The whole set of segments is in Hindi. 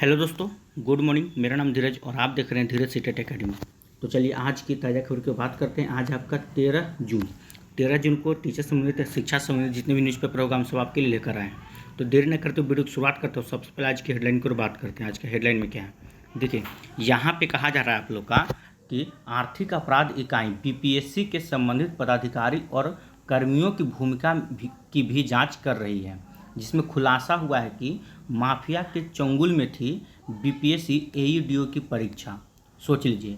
हेलो दोस्तों, गुड मॉर्निंग। मेरा नाम धीरज और आप देख रहे हैं धीरज सीटेट एकेडमी। तो चलिए आज की ताज़ा खबर की बात करते हैं। आज आपका 13 जून को टीचर संबंधित शिक्षा संबंधित जितने भी न्यूज़पेपर होगा हम सब आपके लिए लेकर आए हैं। तो देर न करते हुए वीडियो की शुरुआत करते हो। सबसे पहले आज की हेडलाइन की बात करते हैं। आज का हेडलाइन में क्या है देखिए, यहाँ पे कहा जा रहा है आप लोग का कि आर्थिक अपराध इकाई बीपीएससी के संबंधित पदाधिकारी और कर्मियों की भूमिका की भी जाँच कर रही है, जिसमें खुलासा हुआ है कि माफिया के चंगुल में थी बीपीएससी एईडीओ की परीक्षा। सोच लीजिए,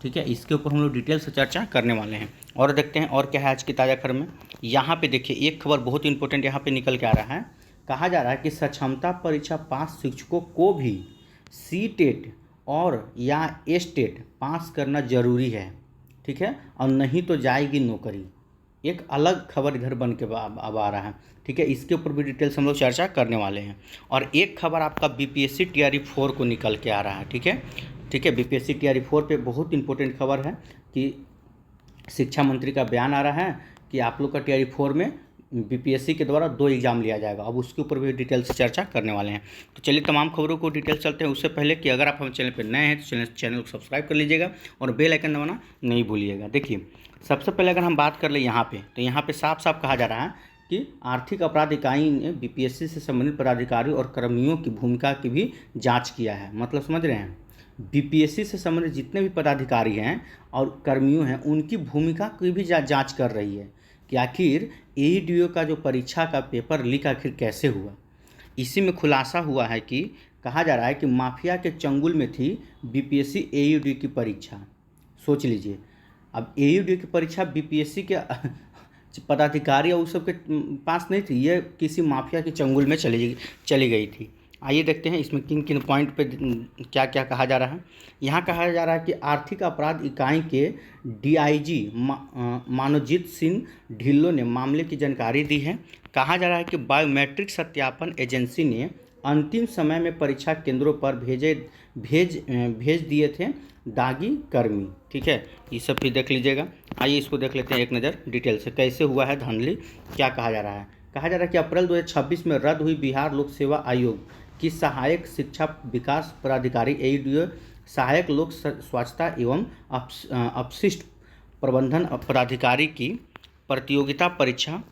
ठीक है। इसके ऊपर हम लोग डिटेल से चर्चा करने वाले हैं और देखते हैं और क्या है आज की ताज़ा खबर में। यहाँ पे देखिए एक खबर बहुत इंपॉर्टेंट यहाँ पे निकल के आ रहा है। कहा जा रहा है कि सक्षमता परीक्षा पास शिक्षकों को भी सी टेट और या एस टेट पास करना जरूरी है, ठीक है, और नहीं तो जाएगी नौकरी। एक अलग खबर घर बन के अब आ रहा है, ठीक है। इसके ऊपर भी डिटेल्स हम लोग चर्चा करने वाले हैं। और एक खबर आपका बीपीएससी टीआरई 4 को निकल के आ रहा है, ठीक है, ठीक है। बीपीएससी टीआरई 4 पे बहुत इंपॉर्टेंट खबर है कि शिक्षा मंत्री का बयान आ रहा है कि आप लोग का टीआरई 4 में बीपीएससी के द्वारा 2 एग्जाम लिया जाएगा। अब उसके ऊपर भी डिटेल से चर्चा करने वाले हैं। तो चलिए तमाम खबरों को डिटेल चलते हैं। उससे पहले कि अगर आप हमारे चैनल पर नए हैं तो चैनल को सब्सक्राइब कर लीजिएगा और बेल आइकन दबाना नहीं भूलिएगा। देखिए सबसे पहले अगर हम बात कर ले यहाँ पे, तो यहाँ पे साफ साफ कहा जा रहा है कि आर्थिक अपराध इकाई ने बीपीएससी से संबंधित पदाधिकारी और कर्मियों की भूमिका की भी जांच किया है। मतलब समझ रहे हैं, बीपीएससी से संबंधित जितने भी पदाधिकारी हैं और कर्मियों हैं उनकी भूमिका की भी जांच कर रही है कि आखिर एईडीओ का जो परीक्षा का पेपर लीक आखिर कैसे हुआ। इसी में खुलासा हुआ है कि कहा जा रहा है कि माफिया के चंगुल में थी बीपीएससी एईडीओ की परीक्षा। सोच लीजिए, अब एईडीओ की परीक्षा बीपीएससी के पदाधिकारी और उस सब के पास नहीं थी, ये किसी माफिया के चंगुल में चली गई थी। आइए देखते हैं इसमें किन किन पॉइंट पे क्या क्या कहा जा रहा है। यहाँ कहा जा रहा है कि आर्थिक अपराध इकाई के डीआईजी मानवजीत सिंह ढिल्लों ने मामले की जानकारी दी है। कहा जा रहा है कि बायोमेट्रिक सत्यापन एजेंसी ने अंतिम समय में परीक्षा केंद्रों पर भेज दिए थे दागी कर्मी, ठीक है। ये सब भी देख लीजिएगा। आइए इसको देख लेते हैं एक नज़र डिटेल से, कैसे हुआ है धांधली, क्या कहा जा रहा है। कहा जा रहा है कि अप्रैल 2026 में रद्द हुई बिहार लोक सेवा आयोग की सहायक शिक्षा विकास पदाधिकारी एईडीओ सहायक लोक स्वच्छता एवं अपशिष्ट प्रबंधन पदाधिकारी की प्रतियोगिता परीक्षा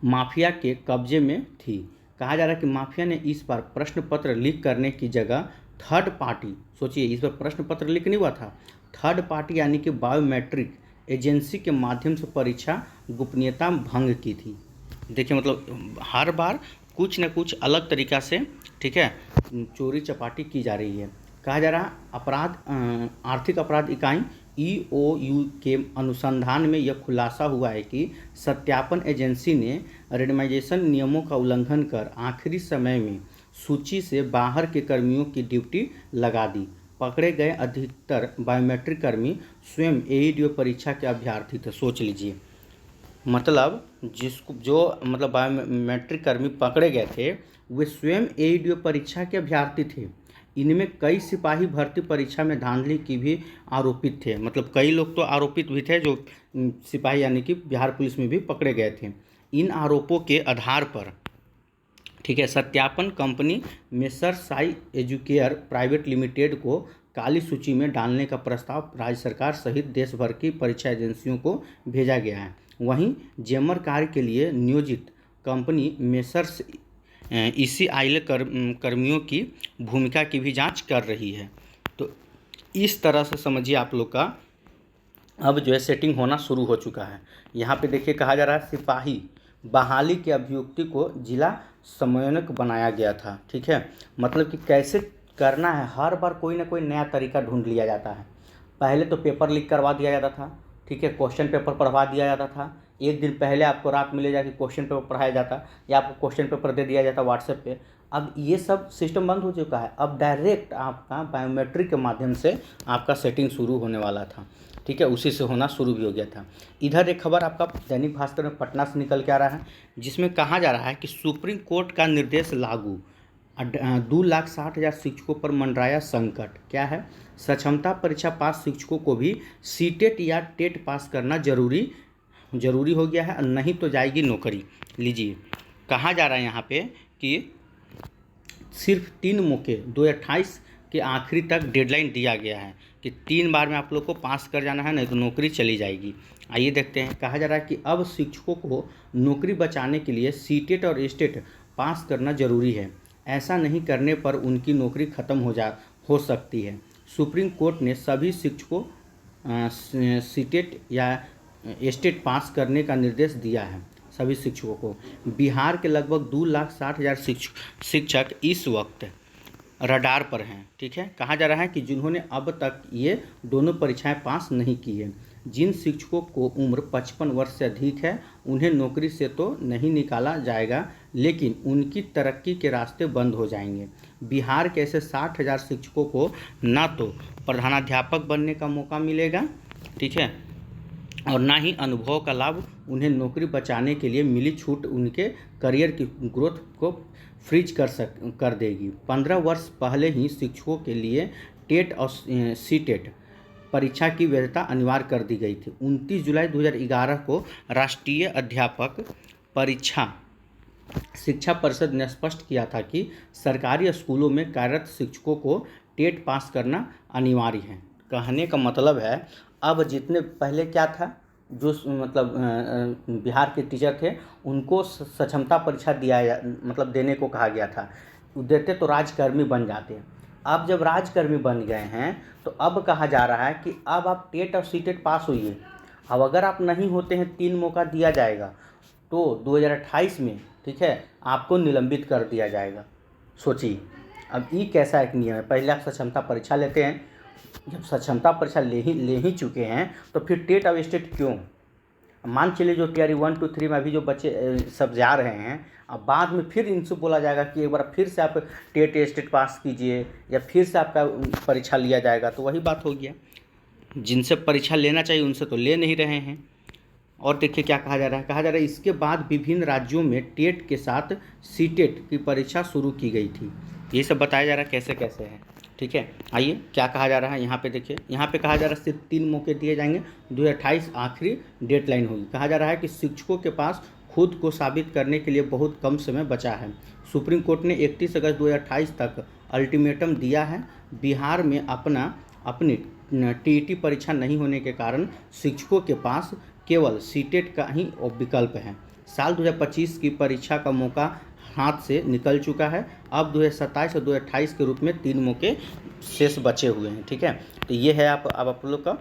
माफिया के कब्जे में थी। कहा जा रहा है कि माफिया ने इस बार प्रश्न पत्र लीक करने की जगह थर्ड पार्टी, सोचिए इस बार प्रश्न पत्र लीक नहीं हुआ था, थर्ड पार्टी यानी कि बायोमेट्रिक एजेंसी के माध्यम से परीक्षा गोपनीयता भंग की थी। देखिए मतलब हर बार कुछ न कुछ अलग तरीक़ा से, ठीक है, चोरी चपाटी की जा रही है। कहा जा रहा है आर्थिक अपराध इकाई ईओयू के अनुसंधान में यह खुलासा हुआ है कि सत्यापन एजेंसी ने रेंडमाइजेशन नियमों का उल्लंघन कर आखिरी समय में सूची से बाहर के कर्मियों की ड्यूटी लगा दी। पकड़े गए अधिकतर बायोमेट्रिक कर्मी स्वयं एईडीओ परीक्षा के अभ्यर्थी थे। सोच लीजिए, मतलब मतलब बायोमेट्रिक कर्मी पकड़े गए थे वे स्वयं एईडीओ परीक्षा के अभ्यर्थी थे। इनमें कई सिपाही भर्ती परीक्षा में धांधली की भी आरोपित थे। मतलब कई लोग तो आरोपित भी थे जो सिपाही यानी कि बिहार पुलिस में भी पकड़े गए थे। इन आरोपों के आधार पर, ठीक है, सत्यापन company messrs Sai Educare private limited को काली सूची में डालने का प्रस्ताव राज्य सरकार सहित देश भर की परीक्षा एजेंसियों को भेजा गया है। वहीं जेमर कार्य के लिए नियोजित कंपनी मेसर्स इसी आईएल कर्मियों की भूमिका की भी जांच कर रही है। तो इस तरह से समझिए आप लोग का अब जो है सेटिंग होना शुरू हो चुका है। यहाँ पे देखिए कहा जा रहा है सिपाही बहाली के अभियुक्ति को जिला समन्वयक बनाया गया था, ठीक है। मतलब कि कैसे करना है, हर बार कोई ना कोई नया तरीका ढूंढ लिया जाता है। पहले तो पेपर लीक करवा दिया जाता था, ठीक है, क्वेश्चन पेपर पढ़वा दिया जाता था। एक दिन पहले आपको रात में ले जाके क्वेश्चन पेपर पढ़ाया जाता या आपको क्वेश्चन पेपर दे दिया जाता व्हाट्सएप पे। अब ये सब सिस्टम बंद हो चुका है। अब डायरेक्ट आपका बायोमेट्रिक के माध्यम से आपका सेटिंग शुरू होने वाला था, ठीक है, उसी से होना शुरू भी हो गया था। इधर एक खबर आपका दैनिक भास्कर में पटना से निकल के आ रहा है, जिसमें कहा जा रहा है कि सुप्रीम कोर्ट का निर्देश लागू, 2,60,000 शिक्षकों पर मंडराया संकट। क्या है, सक्षमता परीक्षा पास शिक्षकों को भी सीटेट या टेट पास करना जरूरी हो गया है, नहीं तो जाएगी नौकरी। लीजिए, कहा जा रहा है यहाँ पे कि सिर्फ 3 मौके 2028 के आखिरी तक डेडलाइन दिया गया है कि 3 बार में आप लोग को पास कर जाना है, नहीं तो नौकरी चली जाएगी। आइए देखते हैं। कहा जा रहा है कि अब शिक्षकों को नौकरी बचाने के लिए सीटेट और एस्टेट पास करना जरूरी है। ऐसा नहीं करने पर उनकी नौकरी खत्म हो सकती है। सुप्रीम कोर्ट ने सभी शिक्षकों सीटेट या एस्टेट पास करने का निर्देश दिया है। सभी शिक्षकों को बिहार के लगभग 2,60,000 शिक्षक इस वक्त रडार पर हैं। ठीक है, कहा जा रहा है कि जिन्होंने अब तक ये दोनों परीक्षाएं पास नहीं की है। जिन शिक्षकों को उम्र 55 वर्ष से अधिक है उन्हें नौकरी से तो नहीं निकाला जाएगा, लेकिन उनकी तरक्की के रास्ते बंद हो जाएंगे। बिहार के ऐसे 60,000 शिक्षकों को ना तो प्रधानाध्यापक बनने का मौका मिलेगा, ठीक है, और ना ही अनुभव का लाभ। उन्हें नौकरी बचाने के लिए मिली छूट उनके करियर की ग्रोथ को फ्रीज कर देगी। 15 वर्ष पहले ही शिक्षकों के लिए टेट और सीटेट परीक्षा की वैधता अनिवार्य कर दी गई थी। 29 जुलाई 2011 को राष्ट्रीय अध्यापक परीक्षा शिक्षा परिषद ने स्पष्ट किया था कि सरकारी स्कूलों में कार्यरत शिक्षकों को टेट पास करना अनिवार्य है। कहने का मतलब है अब जितने पहले क्या था, जो मतलब बिहार के टीचर थे उनको सक्षमता परीक्षा देने को कहा गया था। देते तो राजकर्मी बन जाते। अब जब राजकर्मी बन गए हैं तो अब कहा जा रहा है कि अब आप टेट और सीटेट पास होइए। अब अगर आप नहीं होते हैं 3 मौका दिया जाएगा तो 2028 में, ठीक है, आपको निलंबित कर दिया जाएगा। सोचिए, अब ये कैसा एक नियम है। पहले आप सक्षमता परीक्षा लेते हैं, जब सक्षमता परीक्षा ले ही चुके हैं तो फिर टेट और स्टेट क्यों? मान चलिए जो टीआरई 1, 2, 3 में अभी जो बच्चे सब जा रहे हैं, अब बाद में फिर इनसे बोला जाएगा कि एक बार फिर से आप टेट स्टेट पास कीजिए या फिर से आपका परीक्षा लिया जाएगा, तो वही बात हो गया। जिनसे परीक्षा लेना चाहिए उनसे तो ले नहीं रहे हैं। और देखिए क्या कहा जा रहा है। कहा जा रहा है इसके बाद विभिन्न राज्यों में टेट के साथ सीटेट की परीक्षा शुरू की गई थी। ये सब बताया जा रहा है कैसे कैसे है, ठीक है। आइए क्या कहा जा रहा है यहाँ पे देखिए। यहाँ पे कहा जा रहा है सिर्फ 3 मौके दिए जाएंगे, 2028 आखिरी डेडलाइन होगी। कहा जा रहा है कि शिक्षकों के पास खुद को साबित करने के लिए बहुत कम समय बचा है। सुप्रीम कोर्ट ने 31 अगस्त 2028 तक अल्टीमेटम दिया है। बिहार में अपनी टीईटी परीक्षा नहीं होने के कारण शिक्षकों के पास केवल सीटेट का ही विकल्प है। साल 2025 की परीक्षा का मौका हाथ से निकल चुका है। अब 2027 और 2028 के रूप में 3 मौके शेष बचे हुए हैं, ठीक है। तो ये है अब आप लोग का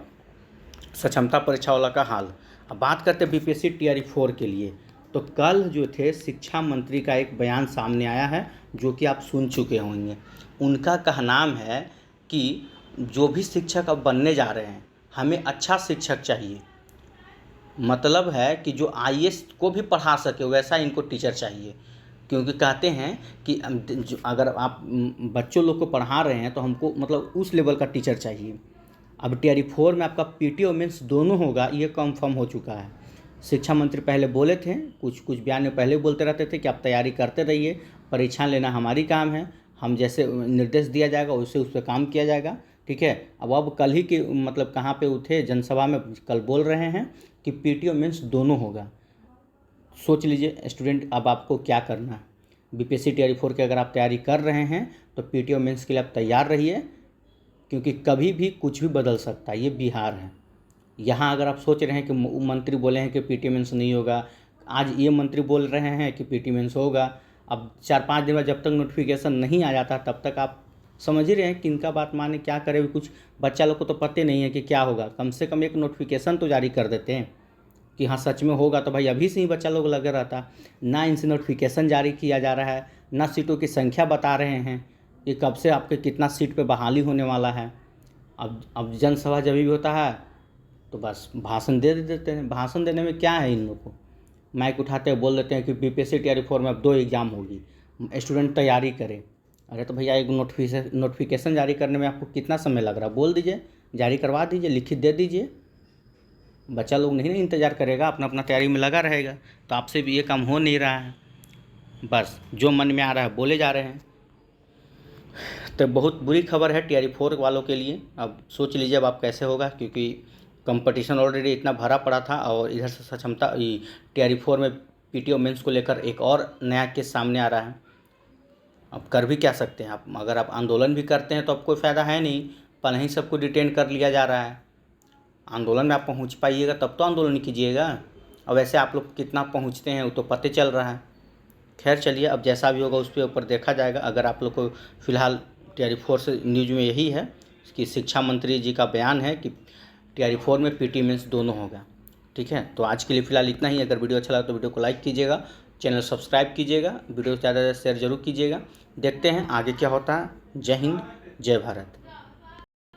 सक्षमता परीक्षा वाला का हाल। अब बात करते हैं बीपीएससी टीआरई 4 के लिए। तो कल जो थे शिक्षा मंत्री का एक बयान सामने आया है जो कि आप सुन चुके होंगे। उनका कहनाम है कि जो भी शिक्षक अब बनने जा रहे हैं हमें अच्छा शिक्षक चाहिए। मतलब है कि जो आईएएस को भी पढ़ा सके वैसा इनको टीचर चाहिए। क्योंकि कहते हैं कि अगर आप बच्चों लोग को पढ़ा रहे हैं तो हमको मतलब उस लेवल का टीचर चाहिए। अब टीआरई 4 में आपका पीटी और मेंस दोनों होगा, ये कंफर्म हो चुका है। शिक्षा मंत्री पहले बोले थे, कुछ बयान में पहले बोलते रहते थे कि आप तैयारी करते रहिए, परीक्षा लेना हमारी काम है, हम जैसे निर्देश दिया जाएगा उससे उस पर काम किया जाएगा, ठीक है। अब कल ही के मतलब कहाँ पे उठे, जनसभा में कल बोल रहे हैं कि पीटी और मेंस दोनों होगा। सोच लीजिए स्टूडेंट, अब आपको क्या करना है। बीपीएससी टीआरई 4 की अगर आप तैयारी कर रहे हैं तो पीटी और मेंस के लिए आप तैयार रहिए, क्योंकि कभी भी कुछ भी बदल सकता है। ये बिहार है। यहाँ अगर आप सोच रहे हैं कि मंत्री बोले हैं कि पीटी मेंस नहीं होगा, आज ये मंत्री बोल रहे हैं कि पीटी मेंस होगा। अब 4-5 दिन बाद जब तक नोटिफिकेशन नहीं आ जाता तब तक आप समझ ही रहे हैं कि इनका बात माने क्या करें। कुछ बच्चा लोग को तो पता नहीं है कि क्या होगा। कम से कम एक नोटिफिकेशन तो जारी कर देते हैं कि हाँ सच में होगा, तो भाई अभी से ही बच्चा लोग लगे रहता। ना इनसे नोटिफिकेशन जारी किया जा रहा है, ना सीटों की संख्या बता रहे हैं कि कब से आपके कितना सीट पे बहाली होने वाला है। अब जनसभा जब भी होता है तो बस भाषण दे देते हैं। भाषण देने में क्या है, इन लोग को माइक उठाते हैं बोल देते हैं कि बीपीएससी टीआरई 4 में अब 2 एग्ज़ाम होगी, स्टूडेंट तैयारी करें। अरे तो भैया एक नोटिफिकेशन जारी करने में आपको कितना समय लग रहा है, बोल दीजिए, जारी करवा दीजिए, लिखित दे दीजिए। बच्चा लोग नहीं ना इंतज़ार करेगा, अपना अपना तैयारी में लगा रहेगा। तो आपसे भी ये काम हो नहीं रहा है, बस जो मन में आ रहा है बोले जा रहे हैं। तो बहुत बुरी खबर है टीआरई 4 वालों के लिए। अब सोच लीजिए अब आप कैसे होगा, क्योंकि कंपटीशन ऑलरेडी इतना भरा पड़ा था और इधर से सक्षमता टीआरई 4 में पीटी और मेंस को लेकर एक और नया केस सामने आ रहा है। अब कर भी क्या सकते हैं आप? अगर आप आंदोलन भी करते हैं तो अब कोई फ़ायदा है नहीं, पहले ही सबको डिटेन कर लिया जा रहा है। आंदोलन में आप पहुंच पाइएगा तब तो आंदोलन कीजिएगा। अब वैसे आप लोग कितना पहुंचते हैं वो तो पता चल रहा है। खैर चलिए, अब जैसा भी होगा उसके ऊपर देखा जाएगा। अगर आप लोग को फ़िलहाल TRE-4 से न्यूज़ में यही है कि शिक्षा मंत्री जी का बयान है कि TRE-4 में PT मेंस दोनों होगा। ठीक है, तो आज के लिए फ़िलहाल इतना ही। अगर वीडियो अच्छा लगा तो वीडियो को लाइक कीजिएगा, चैनल सब्सक्राइब कीजिएगा, वीडियो ज़्यादा से ज़्यादा शेयर जरूर कीजिएगा। देखते हैं आगे क्या होता है। जय हिंद, जय भारत।